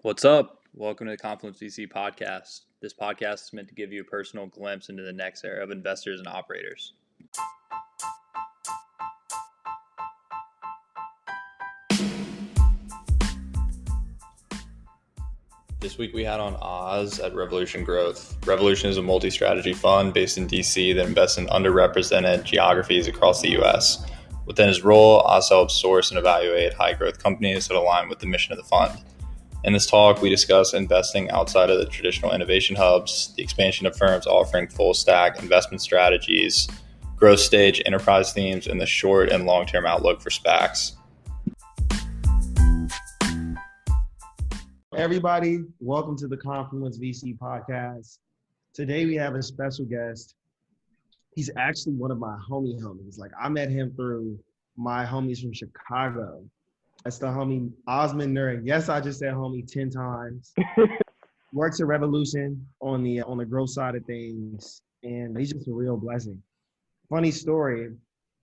What's up? Welcome to the Confluence VC podcast. This podcast is meant to give you a personal glimpse into the next era of investors and operators. This week we had on Oz at Revolution Growth. Revolution is a multi-strategy fund based in DC that invests in underrepresented geographies across the US. Within his role, Oz helps source and evaluate high-growth companies that align with the mission of the fund. In this talk, we discuss investing outside of the traditional innovation hubs, the expansion of firms offering full-stack investment strategies, growth stage enterprise themes, and the short and long-term outlook for SPACs. Everybody, welcome to the Confluence VC podcast. Today we have a special guest. He's actually one of my homies. Like, I met him through my homies from Chicago. That's the homie Osman Nur. Yes, I just said homie 10 times. Works at Revolution on the growth side of things, and he's just a real blessing. Funny story,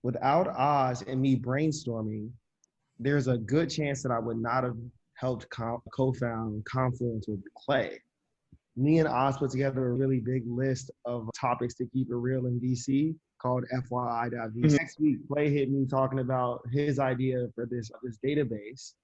without Oz and me brainstorming, there's a good chance that I would not have helped co-found Confluence with Clay. Me and Oz put together a really big list of topics to keep it real in DC called FYI.VC. Next week, Clay hit me talking about his idea for this database,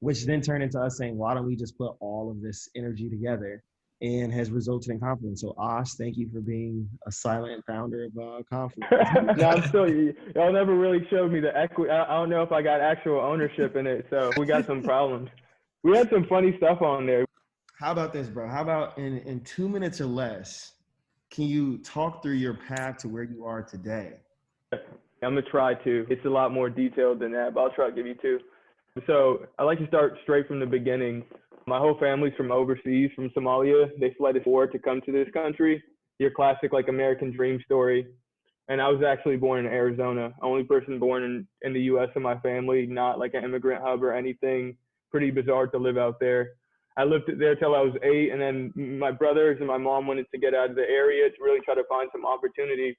which then turned into us saying, why don't we just put all of this energy together, and has resulted in Confluence. So Oz, thank you for being a silent founder of Confluence. No, I'm still, y'all never really showed me the equity. I don't know if I got actual ownership in it, so we got some problems. We had some funny stuff on there. How about this, bro? How about in 2 minutes or less, can you talk through your path to where you are today? I'm going to try to. It's a lot more detailed than that, but I'll try to give you two. So I like to start straight from the beginning. My whole family's from overseas, from Somalia. They fled a war to come to this country. Your classic, like, American dream story. And I was actually born in Arizona. Only person born in the U.S. in my family, not like an immigrant hub or anything. Pretty bizarre to live out there. I lived there till I was 8, and then my brothers and my mom wanted to get out of the area to really try to find some opportunity.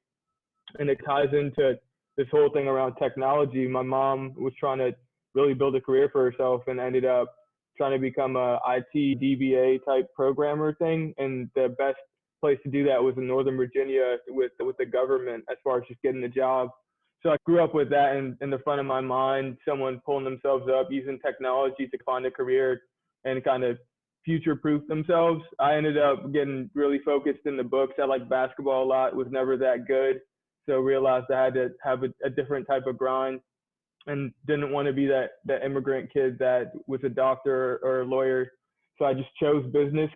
And it ties into this whole thing around technology. My mom was trying to really build a career for herself and ended up trying to become a IT DBA type programmer thing. And the best place to do that was in Northern Virginia with the government as far as just getting a job. So I grew up with that in the front of my mind, someone pulling themselves up, using technology to find a career and kind of future-proof themselves. I ended up getting really focused in the books. I liked basketball a lot, was never that good. So realized I had to have a different type of grind and didn't want to be that immigrant kid that was a doctor or a lawyer. So I just chose business.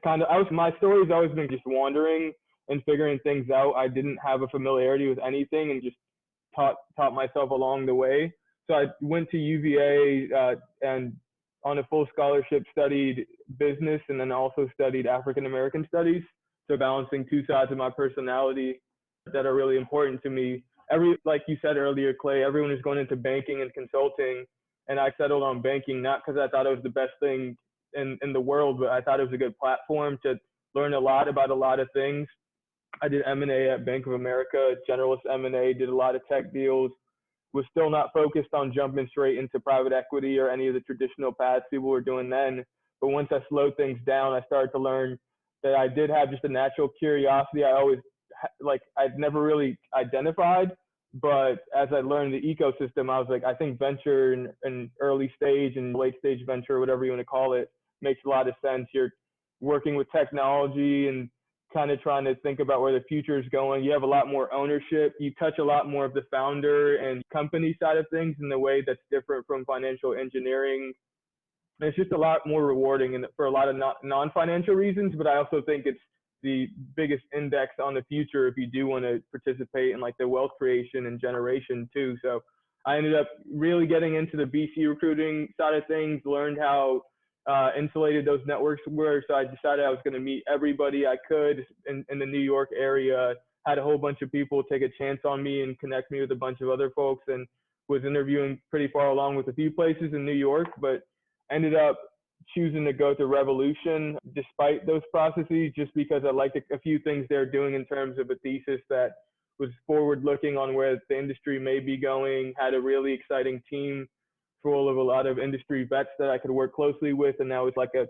My story's always been just wandering and figuring things out. I didn't have a familiarity with anything and just taught myself along the way. So I went to UVA and on a full scholarship studied business, and then also studied African American studies. So balancing two sides of my personality that are really important to me. Like you said earlier, Clay, everyone is going into banking and consulting, and I settled on banking not because I thought it was the best thing in the world, but I thought it was a good platform to learn a lot about a lot of things. I did M&A at Bank of America, generalist M&A, did a lot of tech deals, was still not focused on jumping straight into private equity or any of the traditional paths people were doing then. But once I slowed things down, I started to learn that I did have just a natural curiosity. I'd never really identified, but as I learned the ecosystem, I was like, I think venture and early stage and late stage venture, whatever you want to call it, makes a lot of sense. You're working with technology and kind of trying to think about where the future is going. You have a lot more ownership. You touch a lot more of the founder and company side of things in a way that's different from financial engineering. And it's just a lot more rewarding and for a lot of non-financial reasons, but I also think it's the biggest index on the future if you do want to participate in like the wealth creation and generation too. So I ended up really getting into the BC recruiting side of things, learned how insulated those networks were. So I decided I was going to meet everybody I could in the New York area, had a whole bunch of people take a chance on me and connect me with a bunch of other folks, and was interviewing pretty far along with a few places in New York, but ended up choosing to go to Revolution despite those processes, just because I liked a few things they're doing in terms of a thesis that was forward looking on where the industry may be going, had a really exciting team full of a lot of industry vets that I could work closely with. And that was like a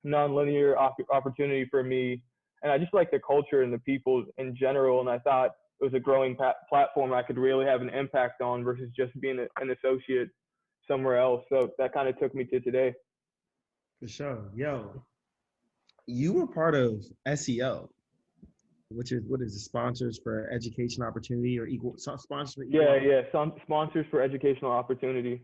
nonlinear opportunity for me. And I just like the culture and the people in general. And I thought it was a growing platform I could really have an impact on versus just being an associate somewhere else. So that kind of took me to today. For sure. Yo, you were part of SEO, which is what is it, Sponsors for Education Opportunity or equal sponsors for equal Some sponsors for educational opportunity.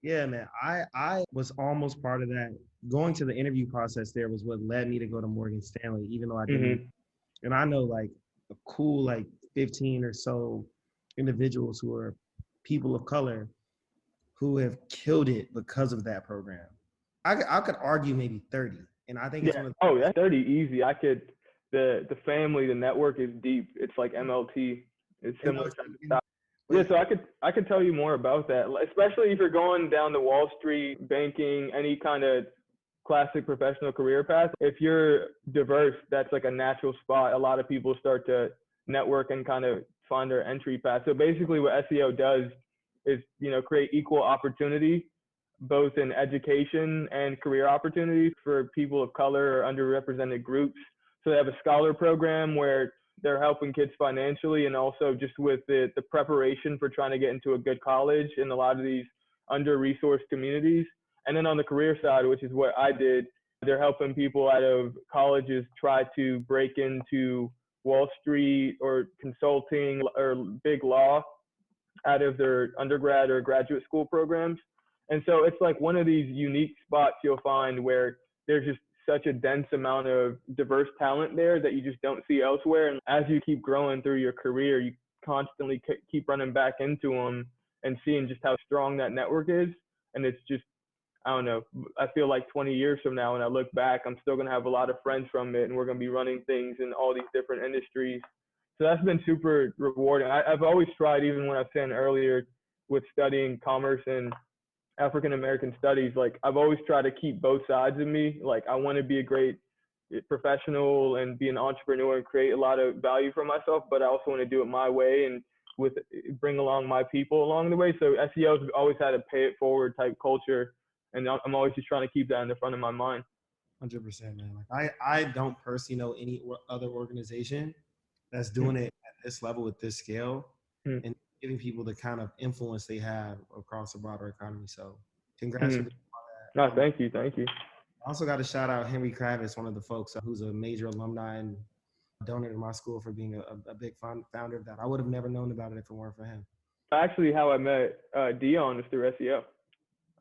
Yeah, man. I was almost part of that. Going to the interview process there was what led me to go to Morgan Stanley, even though I didn't. Mm-hmm. And I know like a cool like 15 or so individuals who are people of color who have killed it because of that program. I could argue maybe 30. And I think it's one of the that's 30 easy. The family, the network is deep. It's like MLT. It's similar type of stuff. Yeah, so I could tell you more about that, especially if you're going down the Wall Street, banking, any kind of classic professional career path. If you're diverse, that's like a natural spot. A lot of people start to network and kind of find their entry path. So basically what SEO does is, create equal opportunity, both in education and career opportunities for people of color or underrepresented groups. So they have a scholar program where they're helping kids financially and also just with the preparation for trying to get into a good college in a lot of these under-resourced communities. And then on the career side, which is what I did, they're helping people out of colleges try to break into Wall Street or consulting or big law out of their undergrad or graduate school programs. And so it's like one of these unique spots you'll find where there's just such a dense amount of diverse talent there that you just don't see elsewhere. And as you keep growing through your career, you constantly keep running back into them and seeing just how strong that network is. And it's just, I don't know, I feel like 20 years from now, when I look back, I'm still going to have a lot of friends from it, and we're going to be running things in all these different industries. So that's been super rewarding. I've always tried, even when I was saying earlier with studying commerce and African American studies, like I've always tried to keep both sides of me. Like I want to be a great professional and be an entrepreneur and create a lot of value for myself, but I also want to do it my way and bring along my people along the way. So SEO's always had a pay it forward type culture, and I'm always just trying to keep that in the front of my mind. 100%, man. Like I don't personally know any other organization that's doing it at this level with this scale and giving people the kind of influence they have across the broader economy. So congrats for doing all that. No, thank you. I also got to shout out Henry Kravitz, one of the folks who's a major alumni and donor to my school, for being a big founder of that. I would have never known about it if it weren't for him. Actually, how I met Dion was through SEO.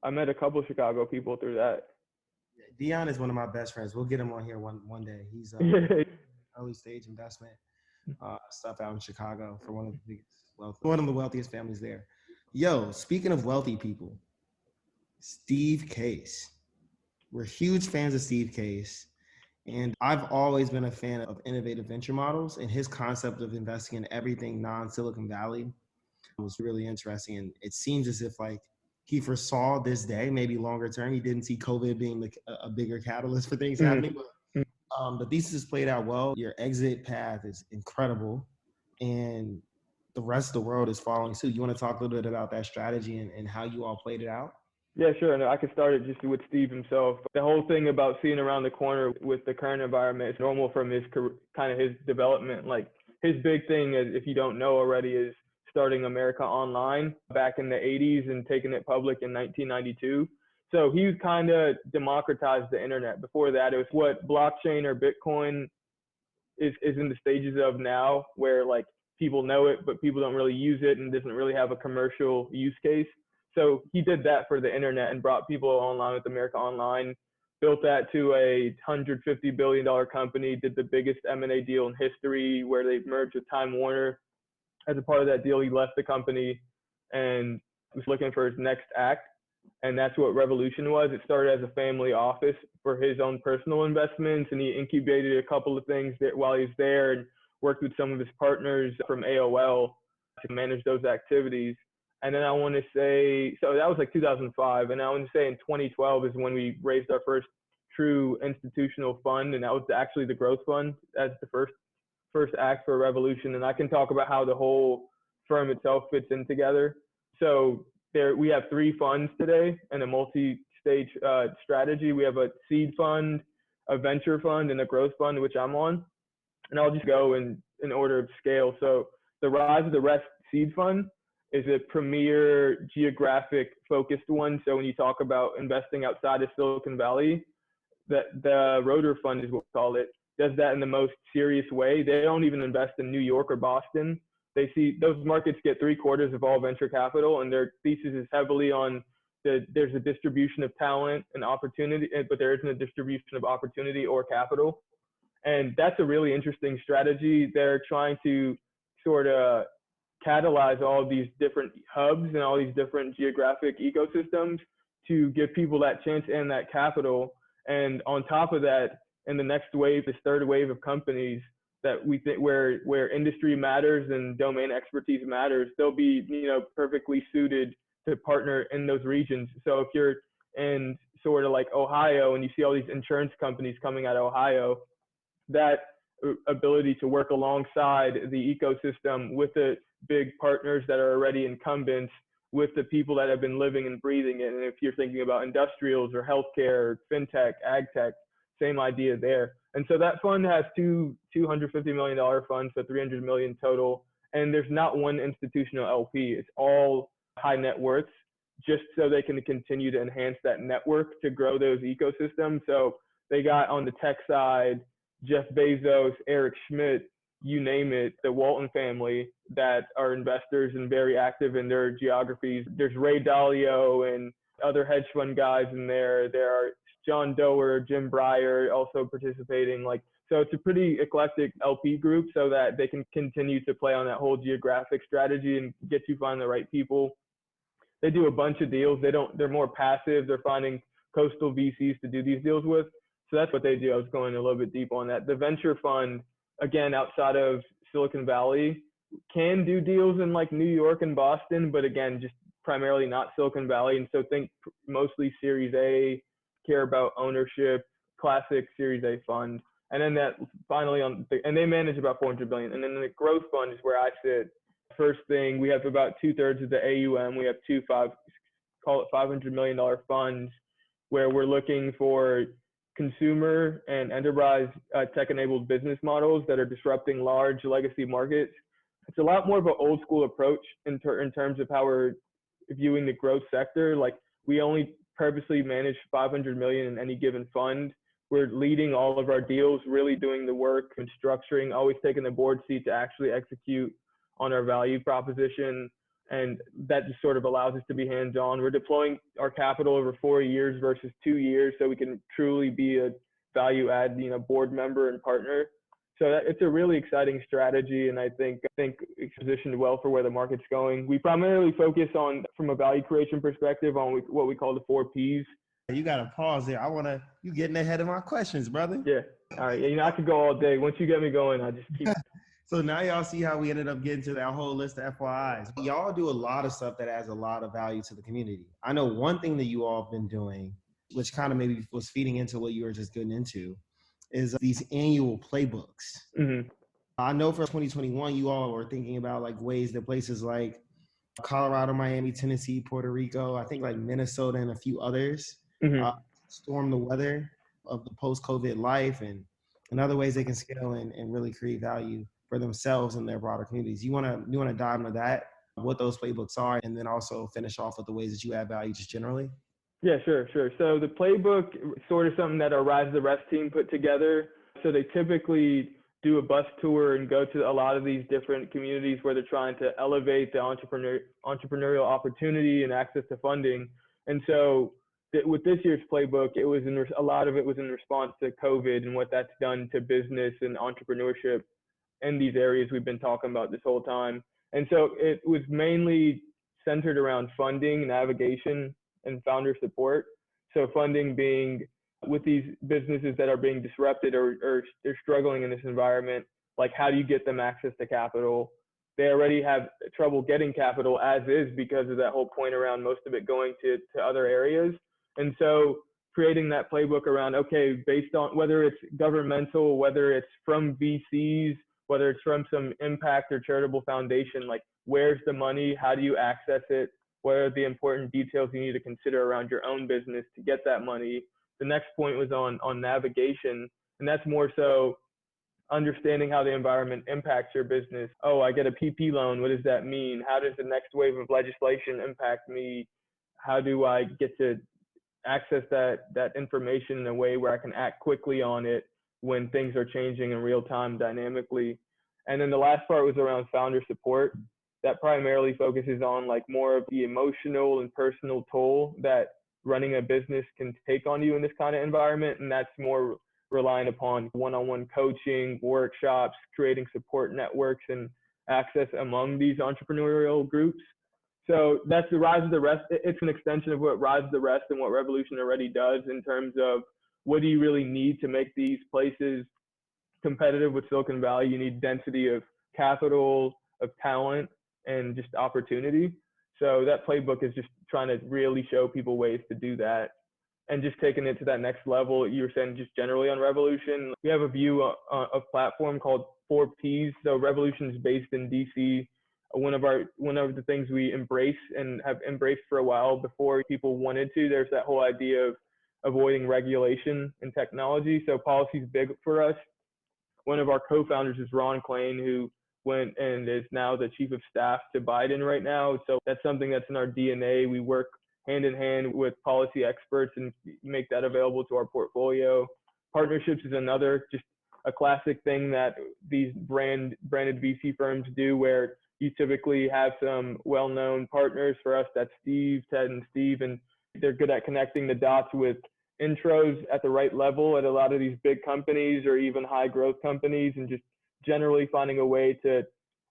I met a couple of Chicago people through that. Dion is one of my best friends. We'll get him on here one day. He's early stage investment stuff out in Chicago for one of the wealthiest families there. Yo, speaking of wealthy people, Steve Case. We're huge fans of Steve Case. And I've always been a fan of innovative venture models, and his concept of investing in everything non-Silicon Valley was really interesting. And it seems as if like he foresaw this day, maybe longer term. He didn't see COVID being a bigger catalyst for things happening. But the thesis played out well. Your exit path is incredible, and the rest of the world is following suit. You want to talk a little bit about that strategy and how you all played it out? Yeah, sure. No, I could start it just with Steve himself. The whole thing about seeing around the corner with the current environment is normal from his kind of his development. Like his big thing, is, if you don't know already, is starting America Online back in the 80s and taking it public in 1992. So he kind of democratized the internet. Before that, it was what blockchain or Bitcoin is in the stages of now, where like people know it, but people don't really use it and doesn't really have a commercial use case. So he did that for the internet and brought people online with America Online, built that to a $150 billion company, did the biggest M&A deal in history where they merged with Time Warner. As a part of that deal, he left the company and was looking for his next act. And that's what Revolution was. It started as a family office for his own personal investments, and he incubated a couple of things while he was there and worked with some of his partners from AOL to manage those activities. And then I want to say, so that was like 2005. And I want to say in 2012 is when we raised our first true institutional fund. And that was actually the growth fund as the first act for Revolution. And I can talk about how the whole firm itself fits in together. So we have 3 funds today and a multi-stage strategy. We have a seed fund, a venture fund and a growth fund, which I'm on. And I'll just go in order of scale. So the Rise of the Rest Seed Fund is a premier geographic focused one. So when you talk about investing outside of Silicon Valley, the Rotor Fund is what we call it, does that in the most serious way. They don't even invest in New York or Boston. They see those markets get 3/4 of all venture capital, and their thesis is heavily on there's a distribution of talent and opportunity, but there isn't a distribution of opportunity or capital. And that's a really interesting strategy. They're trying to sort of catalyze all of these different hubs and all these different geographic ecosystems to give people that chance and that capital. And on top of that, in the next wave, this third wave of companies that we think where industry matters and domain expertise matters, they'll be, perfectly suited to partner in those regions. So if you're in sort of like Ohio and you see all these insurance companies coming out of Ohio, that ability to work alongside the ecosystem with the big partners that are already incumbents, with the people that have been living and breathing it. And if you're thinking about industrials or healthcare, or fintech, ag tech, same idea there. And so that fund has two $250 million funds, so $300 million total. And there's not one institutional LP. It's all high net worths, just so they can continue to enhance that network to grow those ecosystems. So they got on the tech side, Jeff Bezos, Eric Schmidt, you name it, the Walton family that are investors and very active in their geographies. There's Ray Dalio and other hedge fund guys in there. There are John Doerr, Jim Breyer also participating. So it's a pretty eclectic LP group so that they can continue to play on that whole geographic strategy and get you find the right people. They do a bunch of deals. They're more passive. They're finding coastal VCs to do these deals with. So that's what they do. I was going a little bit deep on that. The venture fund, again, outside of Silicon Valley, can do deals in like New York and Boston, but again, just primarily not Silicon Valley. And so think mostly Series A, care about ownership, classic Series A fund. And then that finally and they manage about $400 billion. And then the growth fund is where I sit. First thing, we have about 2/3 of the AUM. We have call it $500 million funds where we're looking for consumer and enterprise tech-enabled business models that are disrupting large legacy markets. It's a lot more of an old school approach in terms of how we're viewing the growth sector. Like we only purposely manage $500 million in any given fund. We're leading all of our deals, really doing the work and structuring, always taking the board seat to actually execute on our value proposition. And that just sort of allows us to be hands-on. We're deploying our capital over 4 years versus 2 years, so we can truly be a value-add, board member and partner. So it's a really exciting strategy, and I think it's positioned well for where the market's going. We primarily focus on, from a value creation perspective, on what we call the 4 Ps. You got to pause there. You getting ahead of my questions, brother. Yeah. All right. I could go all day. Once you get me going, I just keep. So now y'all see how we ended up getting to that whole list of FYIs. Y'all do a lot of stuff that adds a lot of value to the community. I know one thing that you all have been doing, which kind of maybe was feeding into what you were just getting into, is these annual playbooks. Mm-hmm. I know for 2021, you all were thinking about like ways that places like Colorado, Miami, Tennessee, Puerto Rico, I think like Minnesota and a few others, storm the weather of the post-COVID life and other ways they can scale and really create value for themselves and their broader communities. You want to dive into that, what those playbooks are, and then also finish off with the ways that you add value just generally? Yeah, sure. So the playbook is sort of something that our Rise of the Rest team put together. So they typically do a bus tour and go to a lot of these different communities where they're trying to elevate the entrepreneurial opportunity and access to funding. And so with this year's playbook, a lot of it was in response to COVID and what that's done to business and entrepreneurship in these areas we've been talking about this whole time. And so it was mainly centered around funding, navigation, and founder support. So funding being with these businesses that are being disrupted or they're struggling in this environment, like how do you get them access to capital? They already have trouble getting capital as is because of that whole point around most of it going to other areas. And so creating that playbook around, okay, based on whether it's governmental, whether it's from VCs, whether it's from some impact or charitable foundation, like where's the money? How do you access it? What are the important details you need to consider around your own business to get that money? the next point was on navigation, and that's more so understanding how the environment impacts your business. Oh, I get a PP loan. What does that mean? How does the next wave of legislation impact me? How do I get to access that information in a way where I can act quickly on it when things are changing in real time dynamically? And then the last part was around founder support. That primarily focuses on like more of the emotional and personal toll that running a business can take on you in this kind of environment. And that's more relying upon one-on-one coaching, workshops, creating support networks and access among these entrepreneurial groups. So that's the Rise of the Rest. It's an extension of what Rise of the Rest and what Revolution already does in terms of what do you really need to make these places competitive with Silicon Valley. You need density of capital, of talent, and just opportunity. So that playbook is just trying to really show people ways to do that and just taking it to that next level. You were saying just generally on Revolution, we have a view of platform called 4Ps. So Revolution is based in DC. One of the things we embrace and have embraced for a while before people wanted to, there's that whole idea of avoiding regulation in technology. So policy is big for us. One of our co-founders is Ron Klain, who went and is now the chief of staff to Biden right now. So that's something that's in our DNA. We work hand in hand with policy experts and make that available to our portfolio. Partnerships is another, just a classic thing that these branded VC firms do, where you typically have some well-known partners. For us, that's Steve, Ted, and Steve, and they're good at connecting the dots with intros at the right level at a lot of these big companies or even high growth companies, and just generally finding a way to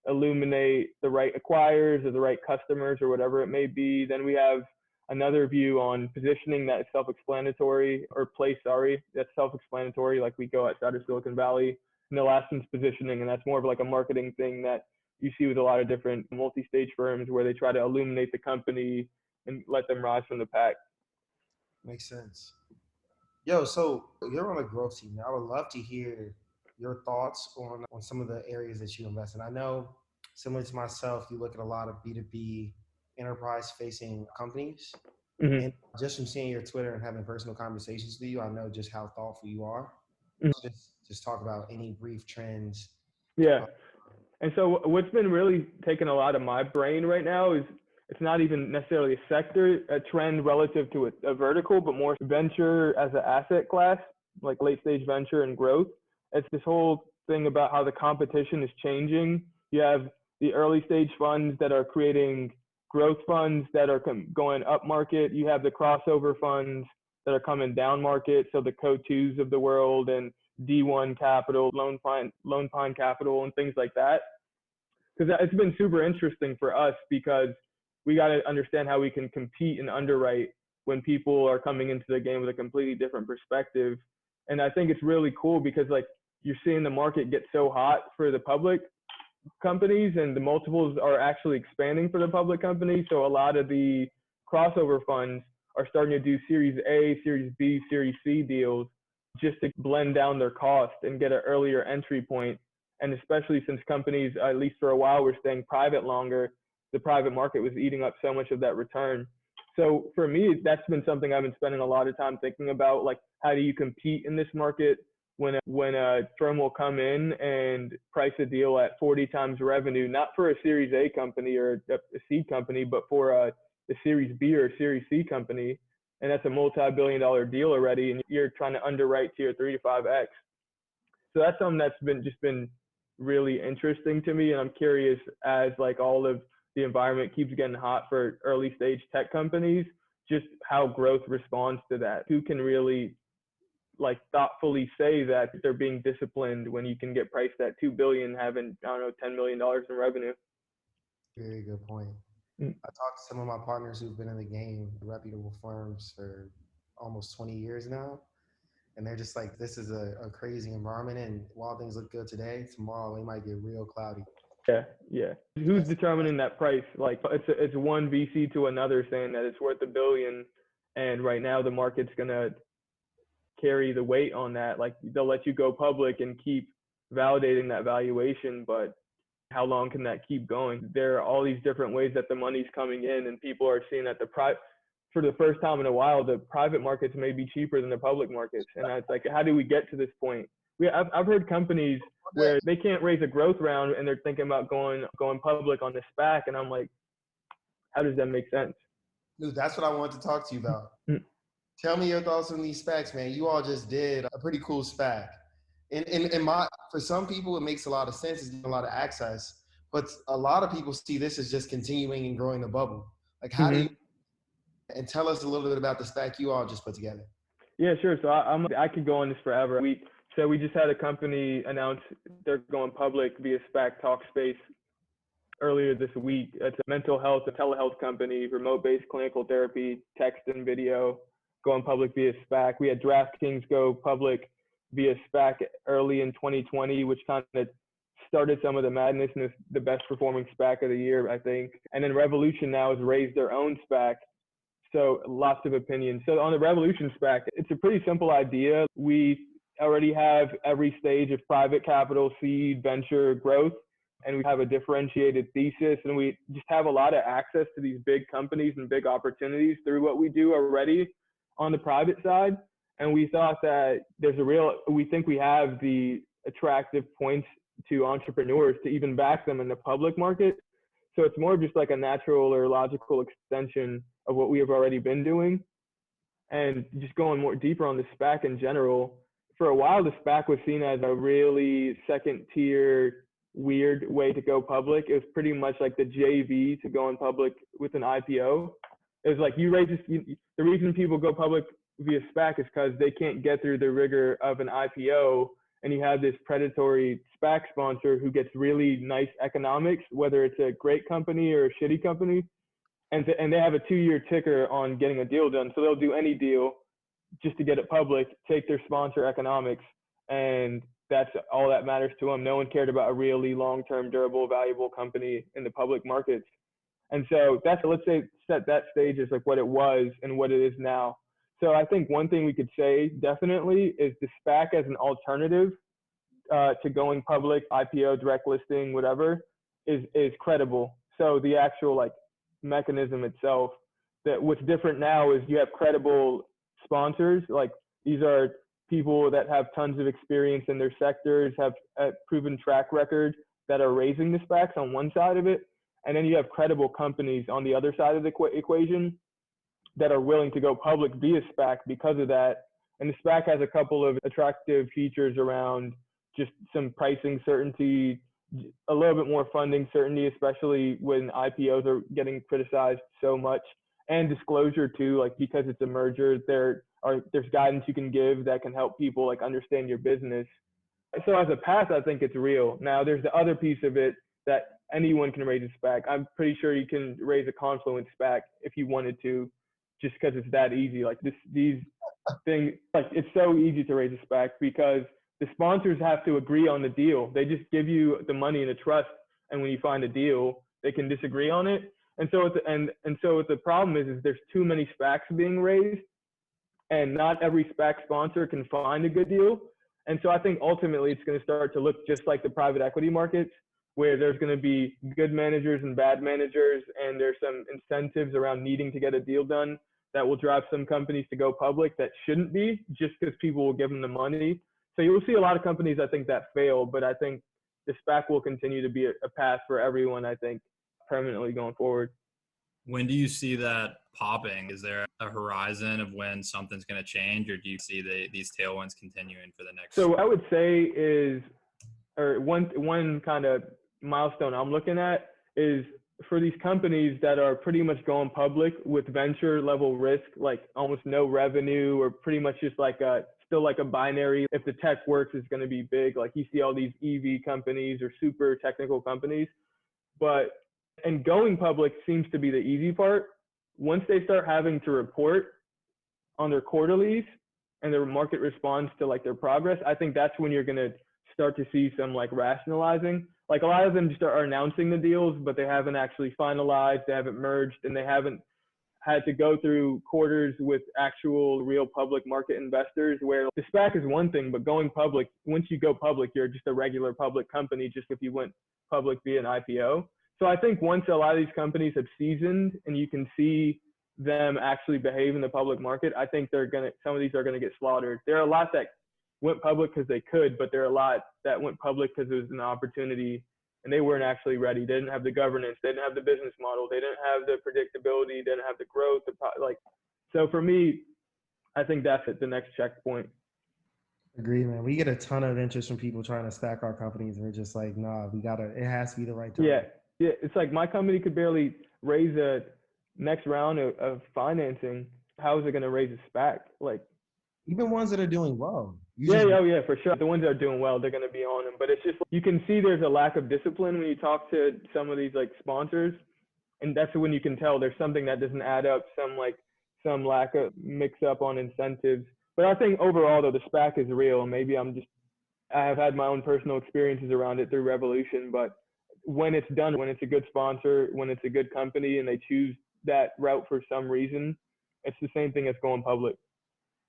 illuminate the right acquirers or the right customers or whatever it may be. Then we have another view on positioning that is self-explanatory, or place, sorry, that's self-explanatory, like we go outside of Silicon Valley. And the last one's positioning, and that's more of like a marketing thing that you see with a lot of different multi-stage firms where they try to illuminate the company and let them rise from the pack. Makes sense. Yo, so you're on a growth team. I would love to hear your thoughts on some of the areas that you invest in. I know, similar to myself, you look at a lot of B2B enterprise-facing companies. Mm-hmm. And just from seeing your Twitter and having personal conversations with you, I know just how thoughtful you are. Mm-hmm. Just talk about any brief trends. Yeah. And so what's been really taking a lot of my brain right now is it's not even necessarily a sector, a trend relative to a vertical, but more venture as an asset class, like late stage venture and growth. It's this whole thing about how the competition is changing. You have the early stage funds that are creating growth funds that are going up market. You have the crossover funds that are coming down market. So the Co2s of the world and D1 Capital, Lone Pine Capital, and things like that. Because it's been super interesting for us, because we got to understand how we can compete and underwrite when people are coming into the game with a completely different perspective. And I think it's really cool because like you're seeing the market get so hot for the public companies, and the multiples are actually expanding for the public companies. So a lot of the crossover funds are starting to do Series A, Series B, Series C deals just to blend down their cost and get an earlier entry point. And especially since companies, at least for a while, were staying private longer, the private market was eating up so much of that return. So for me, that's been something I've been spending a lot of time thinking about, like how do you compete in this market when a firm will come in and price a deal at 40 times revenue, not for a Series A company or a seed company, but for a Series B or a Series C company. And that's a multi-billion-dollar deal already, and you're trying to underwrite to your 3 to 5x. So that's something that's been really interesting to me. And I'm curious, as like all of the environment keeps getting hot for early stage tech companies, just how growth responds to that. Who can really like thoughtfully say that they're being disciplined when you can get priced at $2 billion having, I don't know, $10 million in revenue? Very good point. I talked to some of my partners who've been in the game, reputable firms, for almost 20 years now. And they're just like, this is a crazy environment. And while things look good today, tomorrow they might get real cloudy. Yeah. Who's determining that price? Like it's one VC to another saying that it's worth $1 billion. And right now the market's going to carry the weight on that. Like they'll let you go public and keep validating that valuation, but how long can that keep going? There are all these different ways that the money's coming in, and people are seeing that for the first time in a while, the private markets may be cheaper than the public markets. And it's like, how do we get to this point? I've heard companies where they can't raise a growth round and they're thinking about going public on the SPAC. And I'm like, how does that make sense? Dude, that's what I wanted to talk to you about. Tell me your thoughts on these SPACs, man. You all just did a pretty cool SPAC. For some people, it makes a lot of sense. It's a lot of access. But a lot of people see this as just continuing and growing the bubble. Like, how do you, and tell us a little bit about the SPAC you all just put together. Yeah, sure. So I could go on this forever. We just had a company announce they're going public via SPAC Talkspace earlier this week. It's a mental health and telehealth company, remote-based clinical therapy, text and video, going public via SPAC. We had DraftKings go public via SPAC early in 2020, which kind of started some of the madness and is the best performing SPAC of the year, I think. And then Revolution now has raised their own SPAC. So lots of opinions. So on the Revolution SPAC, it's a pretty simple idea. We already have every stage of private capital, seed, venture, growth, and we have a differentiated thesis, and we just have a lot of access to these big companies and big opportunities through what we do already on the private side. And we thought that we think we have the attractive points to entrepreneurs to even back them in the public market. So it's more just like a natural or logical extension of what we have already been doing. And just going more deeper on the SPAC in general, for a while, the SPAC was seen as a really second tier, weird way to go public. It was pretty much like the JV to going public with an IPO. It was like the reason people go public via SPAC is because they can't get through the rigor of an IPO. And you have this predatory SPAC sponsor who gets really nice economics, whether it's a great company or a shitty company. And they have a 2-year ticker on getting a deal done. So they'll do any deal just to get it public, take their sponsor economics, and that's all that matters to them. No one cared about a really long-term, durable, valuable company in the public markets. And so let's say, set that stage as like what it was and what it is now. So I think one thing we could say definitely is the SPAC as an alternative to going public, IPO, direct listing, whatever, is credible. So the actual like mechanism itself, that what's different now is you have credible sponsors. Like these are people that have tons of experience in their sectors, have a proven track record that are raising the SPACs on one side of it. And then you have credible companies on the other side of the equation that are willing to go public via SPAC because of that. And the SPAC has a couple of attractive features around just some pricing certainty, a little bit more funding certainty, especially when IPOs are getting criticized so much, and disclosure too, like because it's a merger, there's guidance you can give that can help people like understand your business. So as a path, I think it's real. Now there's the other piece of it that anyone can raise a SPAC. I'm pretty sure you can raise a Confluent SPAC if you wanted to, just because it's that easy. Like these things, like it's so easy to raise a SPAC because the sponsors have to agree on the deal. They just give you the money in a trust, and when you find a deal, they can disagree on it. And so the problem is there's too many SPACs being raised, and not every SPAC sponsor can find a good deal. And so I think ultimately it's going to start to look just like the private equity markets, where there's going to be good managers and bad managers, and there's some incentives around needing to get a deal done that will drive some companies to go public that shouldn't be, just because people will give them the money. So you'll see a lot of companies, I think, that fail, but I think the SPAC will continue to be a path for everyone, I think, permanently going forward. When do you see that popping? Is there a horizon of when something's going to change, or do you see these tailwinds continuing for the next? So what I would say is, or one kind of milestone I'm looking at is for these companies that are pretty much going public with venture level risk, like almost no revenue, or pretty much just like still like a binary. If the tech works, it's going to be big. Like you see all these EV companies or super technical companies, and going public seems to be the easy part. Once they start having to report on their quarterlies and their market responds to like their progress, I think that's when you're going to start to see some like rationalizing. Like a lot of them just are announcing the deals, but they haven't actually finalized, they haven't merged, and they haven't had to go through quarters with actual real public market investors, where the SPAC is one thing, but going public, once you go public, you're just a regular public company, just if you went public via an IPO. So I think once a lot of these companies have seasoned and you can see them actually behave in the public market, I think some of these are gonna get slaughtered. There are a lot that went public because they could, but there are a lot that went public because it was an opportunity and they weren't actually ready. They didn't have the governance, they didn't have the business model, they didn't have the predictability, they didn't have the growth. So for me, I think that's the next checkpoint. Agree, man. We get a ton of interest from people trying to stack our companies, and we're just like, nah, it has to be the right time. Yeah. It's like my company could barely raise a next round of financing. How is it going to raise a SPAC? Like, even ones that are doing well. Yeah, for sure. The ones that are doing well, they're going to be on them. But it's just, you can see there's a lack of discipline when you talk to some of these like sponsors. And that's when you can tell there's something that doesn't add up, some lack of mix up on incentives. But I think overall though, the SPAC is real. And maybe I have had my own personal experiences around it through Revolution, but when it's done, when it's a good sponsor, when it's a good company and they choose that route for some reason, it's the same thing as going public.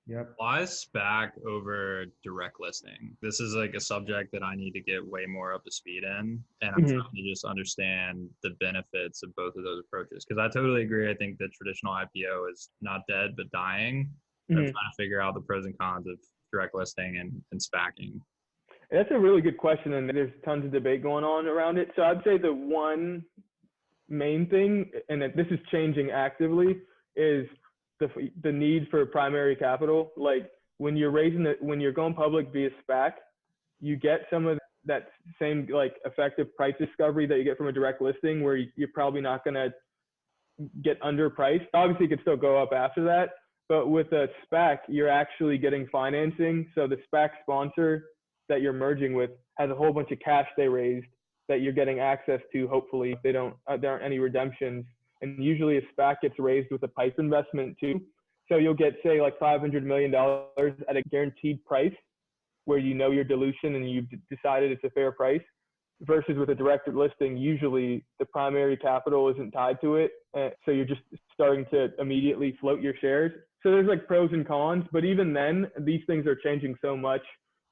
Yep. Why is SPAC over direct listing? This is like a subject that I need to get way more up to speed in. And I'm trying to just understand the benefits of both of those approaches. Because I totally agree. I think the traditional IPO is not dead, but dying. I'm trying to figure out the pros and cons of direct listing and SPACing. That's a really good question. And there's tons of debate going on around it. So I'd say the one main thing, and this is changing actively, is the need for primary capital. Like when you're going public via SPAC, you get some of that same like effective price discovery that you get from a direct listing, where you're probably not going to get underpriced. Obviously, it could still go up after that, but with a SPAC, you're actually getting financing. So the SPAC sponsor that you're merging with has a whole bunch of cash they raised that you're getting access to. Hopefully, there aren't any redemptions. And usually a SPAC gets raised with a PIPE investment too. So you'll get, say, like $500 million at a guaranteed price where you know your dilution and you've decided it's a fair price, versus with a direct listing, usually the primary capital isn't tied to it. So you're just starting to immediately float your shares. So there's like pros and cons, but even then, these things are changing so much.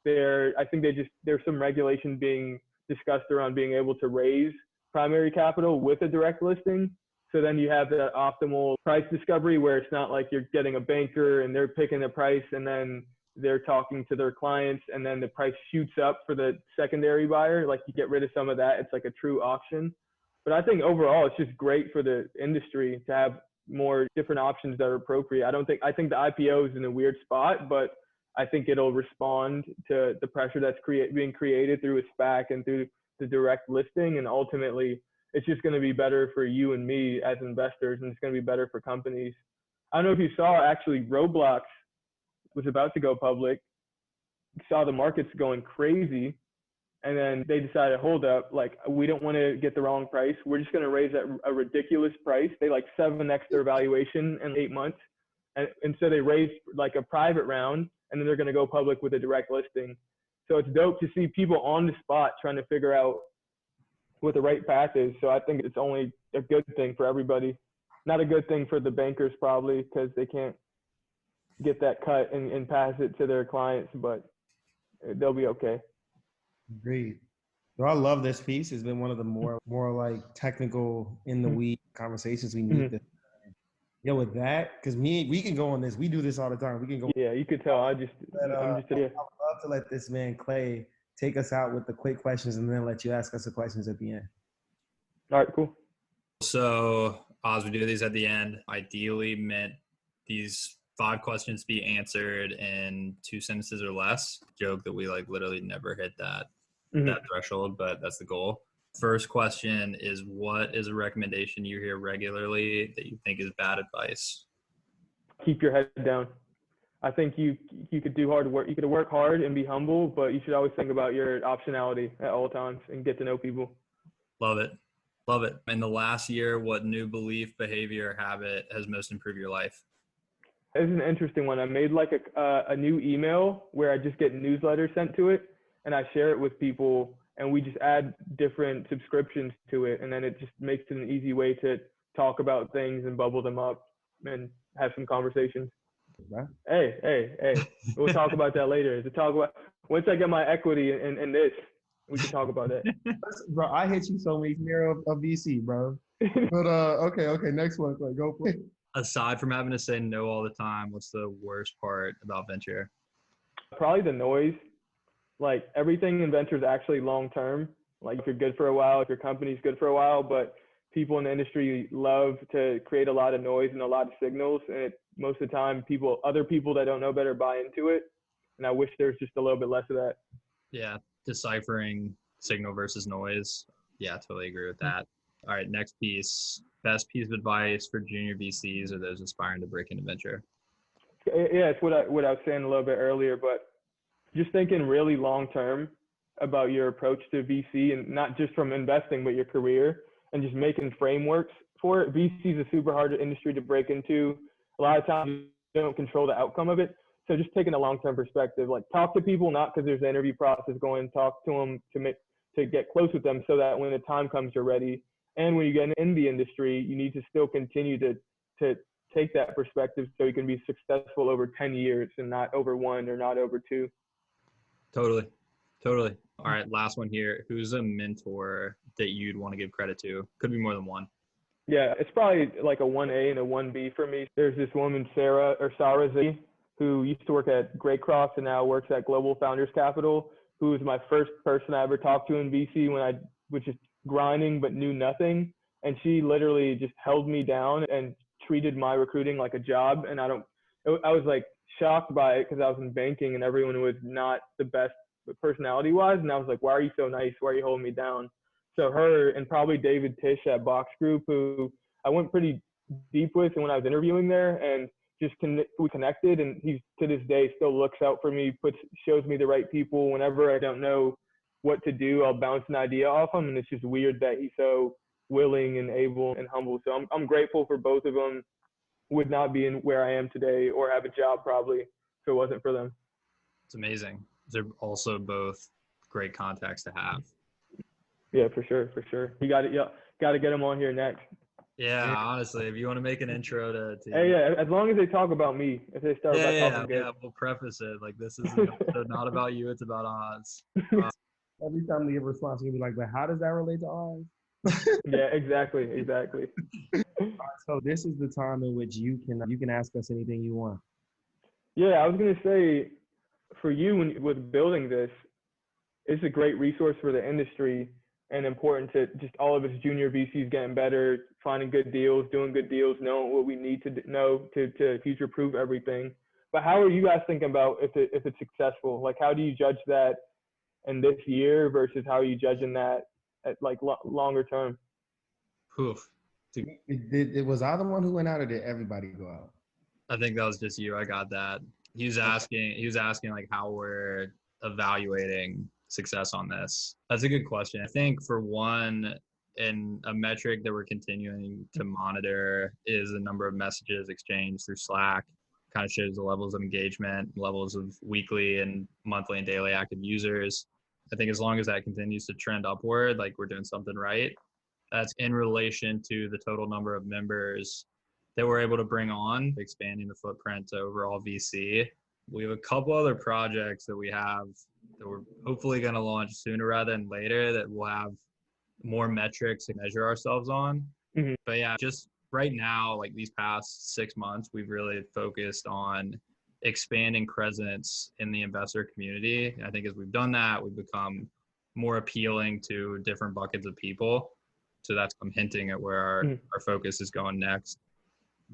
I think there's some regulation being discussed around being able to raise primary capital with a direct listing. So then you have the optimal price discovery where it's not like you're getting a banker and they're picking the price and then they're talking to their clients and then the price shoots up for the secondary buyer. Like you get rid of some of that. It's like a true auction. But I think overall, it's just great for the industry to have more different options that are appropriate. I think the IPO is in a weird spot, but I think it'll respond to the pressure that's being created through a SPAC and through the direct listing. And ultimately, it's just going to be better for you and me as investors, and it's going to be better for companies. I don't know if you saw, actually, Roblox was about to go public, saw the markets going crazy, and then they decided, hold up, like, we don't want to get the wrong price. We're just going to raise a ridiculous price. They like 7x their valuation in 8 months. And so they raised like a private round, and then they're going to go public with a direct listing. So it's dope to see people on the spot trying to figure out what the right path is. So I think it's only a good thing for everybody. Not a good thing for the bankers probably, because they can't get that cut and pass it to their clients, but they'll be okay. Agreed. Well, I love this piece. It's been one of the more like technical in the weed conversations we need to. Yeah, with that, because we can go on this. We do this all the time. We can go. Yeah, you could tell. I'd love to let this man Clay take us out with the quick questions and then let you ask us the questions at the end. All right, cool. So, Oz, we do these at the end. Ideally meant these 5 questions be answered in 2 sentences or less. Joke that we like literally never hit that threshold, but that's the goal. First question is, what is a recommendation you hear regularly that you think is bad advice? Keep your head down. I think you could do hard work. You could work hard and be humble, but you should always think about your optionality at all times and get to know people. Love it. Love it. In the last year, what new belief, behavior, or habit has most improved your life? This is an interesting one. I made like a new email where I just get newsletters sent to it and I share it with people, and we just add different subscriptions to it. And then it just makes it an easy way to talk about things and bubble them up and have some conversations. Hey, we'll talk about that later. Once I get my equity in this, we can talk about that. Bro, I hit you so many years of VC, bro. But okay, next one. Go for it. Aside from having to say no all the time, what's the worst part about venture? Probably the noise. Like everything in venture is actually long term. Like if you're good for a while, if your company's good for a while, but people in the industry love to create a lot of noise and a lot of signals. And most of the time, other people that don't know better buy into it. And I wish there was just a little bit less of that. Yeah, deciphering signal versus noise. Yeah, totally agree with that. All right, next piece. Best piece of advice for junior VCs or those aspiring to break into venture. Yeah, it's what I was saying a little bit earlier, but just thinking really long term about your approach to VC and not just from investing, but your career and just making frameworks for it. VC is a super hard industry to break into. A lot of times you don't control the outcome of it. So just taking a long term perspective, like talk to people, not because there's an interview process going, talk to them to get close with them so that when the time comes, you're ready. And when you get in the industry, you need to still continue to take that perspective so you can be successful over 10 years and not over one or not over two. Totally. All right, last one here. Who's a mentor that you'd want to give credit to? Could be more than one. Yeah, it's probably like a 1A and a 1B for me. There's this woman, Sarah Z, who used to work at Greycross and now works at Global Founders Capital, who was my first person I ever talked to in VC when I was just grinding but knew nothing. And she literally just held me down and treated my recruiting like a job. And I was like shocked by it because I was in banking and everyone was not the best personality wise. And I was like, why are you so nice? Why are you holding me down? So her and probably David Tish at Box Group, who I went pretty deep with and when I was interviewing there, and we connected, and he to this day still looks out for me, shows me the right people. Whenever I don't know what to do, I'll bounce an idea off him, and it's just weird that he's so willing and able and humble. So I'm grateful for both of them. Would not be in where I am today or have a job probably if it wasn't for them. It's amazing. They're also both great contacts to have. Yeah, for sure. You got to get them on here next. Yeah, honestly, if you want to make an intro to hey, yeah, as long as they talk about me, if they start talking good. Yeah, we'll preface it like this is an episode not about you, it's about Oz. Every time we give a response, we'll be like, but how does that relate to Oz? Yeah, exactly. So this is the time in which you can ask us anything you want. Yeah, I was gonna say, for you with building this, it's a great resource for the industry and important to just all of us junior VCs getting better, finding good deals, doing good deals, knowing what we need to know to future-proof everything. But how are you guys thinking about if it's successful? Like, how do you judge that in this year versus how are you judging that at like longer term? Poof. It was I the one who went out, or did everybody go out? I think that was just you. I got that. He was asking like how we're evaluating success on this. That's a good question. I think for one, and a metric that we're continuing to monitor is the number of messages exchanged through Slack. Kind of shows the levels of engagement, levels of weekly and monthly and daily active users. I think as long as that continues to trend upward, like we're doing something right. That's in relation to the total number of members that we're able to bring on, expanding the footprint to overall VC. We have a couple other projects that we have that we're hopefully going to launch sooner rather than later that will have more metrics to measure ourselves on. Mm-hmm. But yeah, just right now, like these past 6 months, we've really focused on expanding presence in the investor community. And I think as we've done that, we've become more appealing to different buckets of people. So I'm hinting at where our focus is going next.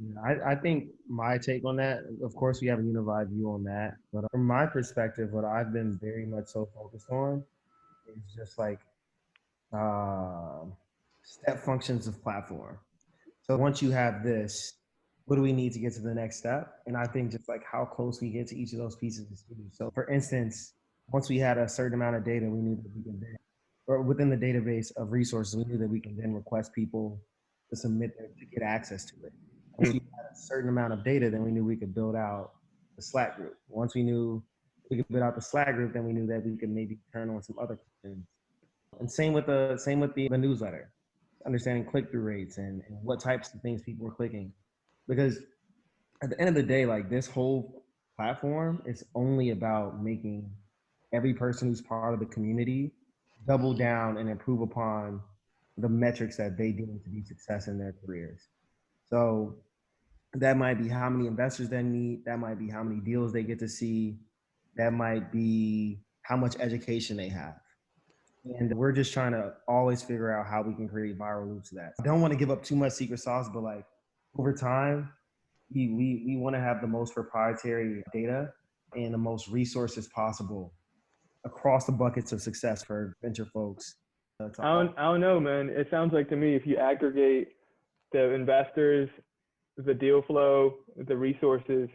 Yeah, I think my take on that, of course, we have a unified view on that. But from my perspective, what I've been very much so focused on is just like step functions of platform. So once you have this, what do we need to get to the next step? And I think just like how close we get to each of those pieces is key. So for instance, once we had a certain amount of data, we knew that we can then, or within the database of resources, we knew that we can then request people to submit to get access to it. Once we had a certain amount of data, then we knew we could build out the Slack group. Once we knew we could build out the Slack group, then we knew that we could maybe turn on some other things. And same with the newsletter, understanding click-through rates and what types of things people were clicking. Because at the end of the day, like this whole platform is only about making every person who's part of the community double down and improve upon the metrics that they deem to be success in their careers. So That might be how many investors they meet. That might be how many deals they get to see. That might be how much education they have. And we're just trying to always figure out how we can create viral loops of that. I don't want to give up too much secret sauce, but like over time, we want to have the most proprietary data and the most resources possible across the buckets of success for venture folks. I don't know, man. It sounds like to me, if you aggregate the investors, the deal flow, the resources,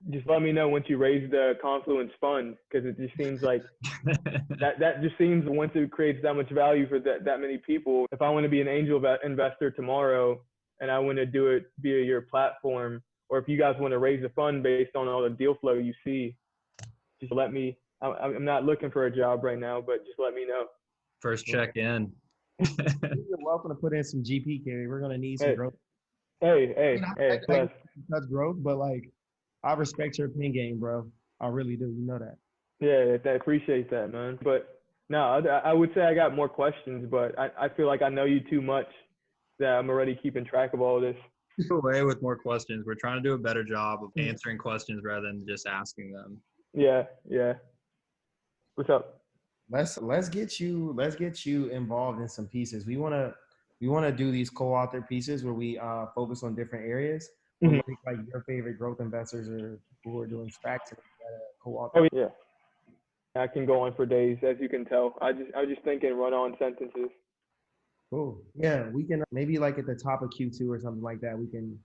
just let me know once you raise the Confluence fund, because it just seems like that just seems, once it creates that much value for that many people. If I want to be an angel investor tomorrow and I want to do it via your platform, or if you guys want to raise a fund based on all the deal flow you see, just let me. I'm not looking for a job right now, but just let me know. First check in. You're welcome to put in some GP carry. We're gonna need some growth. Hey. That's growth, but like, I respect your pin game, bro. I really do. You know that. Yeah, I appreciate that, man. But no, I would say I got more questions, but I feel like I know you too much that I'm already keeping track of all this. Away with more questions. We're trying to do a better job of answering questions rather than just asking them. Yeah. What's up? Let's get you involved in some pieces. We wanna do these co-author pieces where we focus on different areas. Mm-hmm. Like your favorite growth investors or who are doing SPACs and co-author. Oh yeah, I can go on for days, as you can tell. I was just thinking run-on sentences. Cool. Yeah, we can maybe like at the top of Q2 or something like that. We can,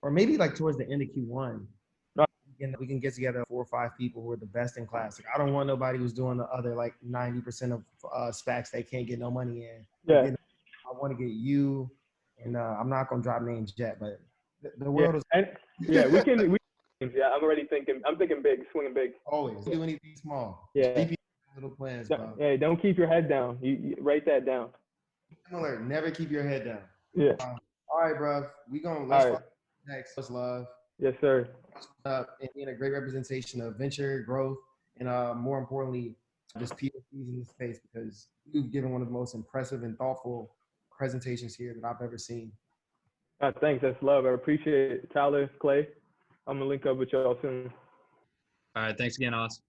or maybe like towards the end of Q1. We can get together 4 or 5 people who are the best in class. Like, I don't want nobody who's doing the other like 90% of SPACs they can't get no money in. Yeah. I want to get you, and I'm not gonna drop names yet, but the world is. We can. Yeah, I'm thinking big, swinging big. Always do anything small. Yeah. Little plans, bro. Hey, don't keep your head down. You write that down. Similar. Never keep your head down. Yeah. All right, bro. Let's next. Let's love. Yes, sir. And being a great representation of venture growth, and more importantly, just POCs in this space, because you've given one of the most impressive and thoughtful presentations here that I've ever seen. Thanks. That's love. I appreciate it. Tyler, Clay, I'm going to link up with y'all soon. All right. Thanks again, Oz.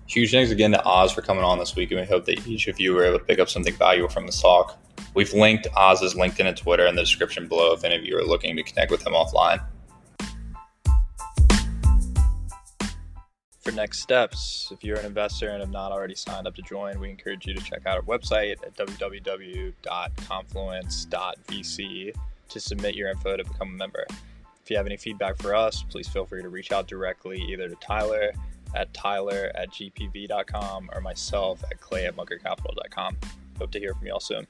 Huge thanks again to Oz for coming on this week, and we hope that each of you were able to pick up something valuable from this talk. We've linked Oz's LinkedIn and Twitter in the description below if any of you are looking to connect with him offline. For next steps, if you're an investor and have not already signed up to join, we encourage you to check out our website at www.confluence.vc to submit your info to become a member. If you have any feedback for us, please feel free to reach out directly either to Tyler at gpv.com or myself at clay@bunkercapital.com. Hope to hear from y'all soon.